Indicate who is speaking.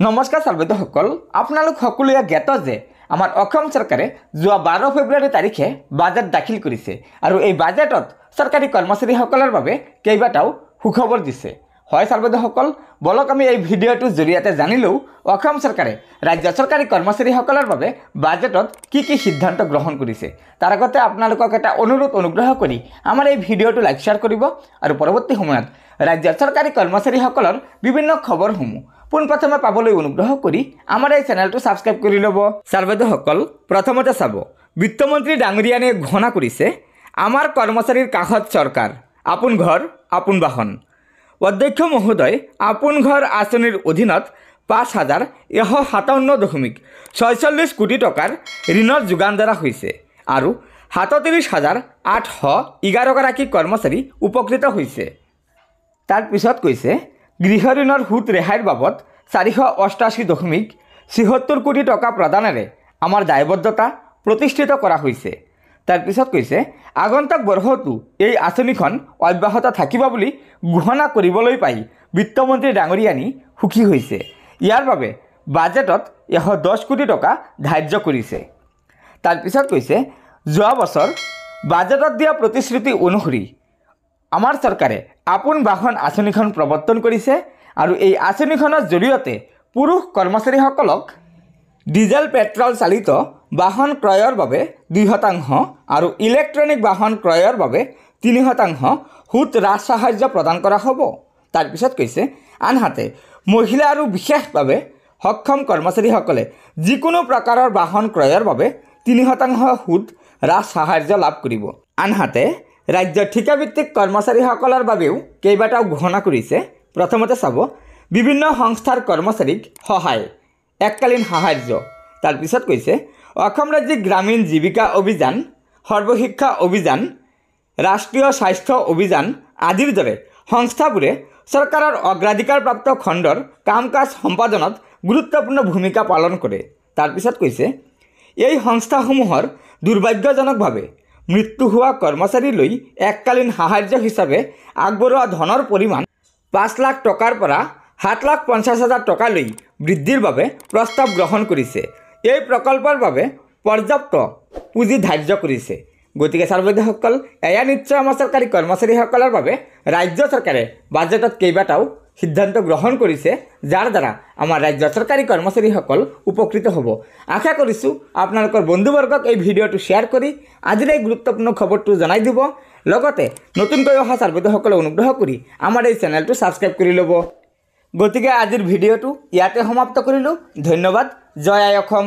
Speaker 1: নমস্কাৰ সৰ্বদসকল আপোনালোক সকলোৱে জ্ঞাত যে আমাৰ অসম চৰকাৰে যোৱা 12 ফেব্ৰুৱাৰী তাৰিখে বাজেট দাখিল কৰিছে আৰু এই বাজেটত চৰকাৰী কৰ্মচাৰীসকলৰ বাবে কেইবাটাও সুখবৰ দিছে। হয় সৰ্বদসকল, বলক আমি এই ভিডিঅ'টোৰ জৰিয়তে জানিলো অসম চৰকাৰে ৰাজ্য চৰকাৰী কৰ্মচাৰীসকলৰ বাবে বাজেটত কি সিদ্ধান্ত গ্ৰহণ কৰিছে। তাৰ আগতে আপোনালোকক এটা অনুগ্ৰহ কৰি আমাৰ এই ভিডিঅ'টো লাইক শ্বেয়াৰ কৰিব আৰু পৰৱৰ্তী সময়ত ৰাজ্য চৰকাৰী কৰ্মচাৰীসকলৰ বিভিন্ন খবৰসমূহ পোনপ্ৰথমে পাবলৈ অনুগ্ৰহ কৰি আমাৰ এই চেনেলটো সাবস্ক্ৰাইব কৰি ল'ব। সৰ্বদসকল প্ৰথমতে চাব, বিত্তমন্ত্ৰী ডাঙৰীয়ানে ঘোষণা কৰিছে আমাৰ কৰ্মচাৰীৰ কাষত চৰকাৰ, আপোন ঘৰ আপোন বাহন। অধ্যক্ষ মহোদয় আপোন ঘৰ আঁচনিৰ অধীনত ৫,157.৪৬ কোটি টকাৰ ঋণৰ যোগান ধৰা হৈছে আৰু ৩৭,৮11গৰাকী কৰ্মচাৰী উপকৃত হৈছে। তাৰ পিছত কৈছে গৃহ ঋণৰ সুত ৰেহাইৰ বাবদ 488.76 কোটি টকা প্ৰদানেৰে আমাৰ দায়বদ্ধতা প্ৰতিষ্ঠিত কৰা হৈছে। তাৰ পিছত কৈছে আগন্তুক বৰ্ষতো এই আঁচনিখন অব্যাহত থাকিব বুলি ঘোষণা কৰিবলৈ পাই বিত্তমন্ত্ৰী ডাঙৰীয়ানী সুখী হৈছে। ইয়াৰ বাবে বাজেটত 110 কোটি টকা ধাৰ্য কৰিছে। তাৰ পিছত কৈছে যোৱা বছৰ বাজেটত দিয়া প্ৰতিশ্ৰুতি অনুসৰি আমাৰ চৰকাৰে আপোন বাহন আঁচনিখন প্ৰৱৰ্তন কৰিছে আৰু এই আঁচনিখনৰ জৰিয়তে পুৰুষ কৰ্মচাৰীসকলক ডিজেল পেট্ৰল চালিত বাহন ক্ৰয়ৰ বাবে 2% আৰু ইলেক্ট্ৰনিক বাহন ক্ৰয়ৰ বাবে 3% সুত হ্ৰাস সাহায্য প্ৰদান কৰা হ'ব। তাৰ পিছত কৈছে আনহাতে মহিলা আৰু বিশেষভাৱে সক্ষম কৰ্মচাৰীসকলে যিকোনো প্ৰকাৰৰ বাহন ক্ৰয়ৰ বাবে 3% সুত হ্ৰাস সাহায্য লাভ কৰিব। আনহাতে ৰাজ্য ঠিকাভিত্তিক কৰ্মচাৰীসকলৰ বাবেও কেইবাটাও ঘোষণা কৰিছে। প্ৰথমতে চাব, বিভিন্ন সংস্থাৰ কৰ্মচাৰীক সহায়, এককালীন সাহায্য। তাৰ পিছত কৈছে অসম ৰাজ্যিক গ্ৰামীণ জীৱিকা অভিযান, সৰ্বশিক্ষা অভিযান, ৰাষ্ট্ৰীয় স্বাস্থ্য অভিযান আদিৰ দৰে সংস্থাবোৰে চৰকাৰৰ অগ্ৰাধিকাৰপ্ৰাপ্ত খণ্ডৰ কাম কাজ সম্পাদনত গুৰুত্বপূৰ্ণ ভূমিকা পালন কৰে। তাৰ পিছত কৈছে এই সংস্থাসমূহৰ দুৰ্ভাগ্যজনকভাৱে মৃত্যু হোৱা কৰ্মচাৰীলৈ এককালীন সাহায্য হিচাপে আগবঢ়োৱা ধনৰ পৰিমাণ 5 লাখ টকাৰ পৰা 7,50,000 টকালৈ বৃদ্ধিৰ বাবে প্ৰস্তাৱ গ্ৰহণ কৰিছে। এই প্ৰকল্পৰ বাবে পৰ্যাপ্ত পুঁজি ধাৰ্য কৰিছে। গতিকে সৰ্বদসকল, এয়া নিশ্চয় আমাৰ চৰকাৰী কৰ্মচাৰীসকলৰ বাবে ৰাজ্য চৰকাৰে বাজেটত কেইবাটাও সিদ্ধান্ত গ্ৰহণ কৰিছে, যাৰ দ্বাৰা আমাৰ ৰাজ্য চৰকাৰী কৰ্মচাৰীসকল উপকৃত হ'ব। আশা কৰিছোঁ আপোনালোকৰ বন্ধুবৰ্গক এই ভিডিঅ'টো শ্বেয়াৰ কৰি আজিৰ এই গুৰুত্বপূৰ্ণ খবৰটো জনাই দিব। লগতে নতুনকৈ অহা সৰ্বদসকলে অনুগ্ৰহ কৰি আমাৰ এই চেনেলটো সাবস্ক্ৰাইব কৰি ল'ব। গতিকে আজিৰ ভিডিঅ'টো ইয়াতে সমাপ্ত কৰিলোঁ। ধন্যবাদ। জয় আই অসম।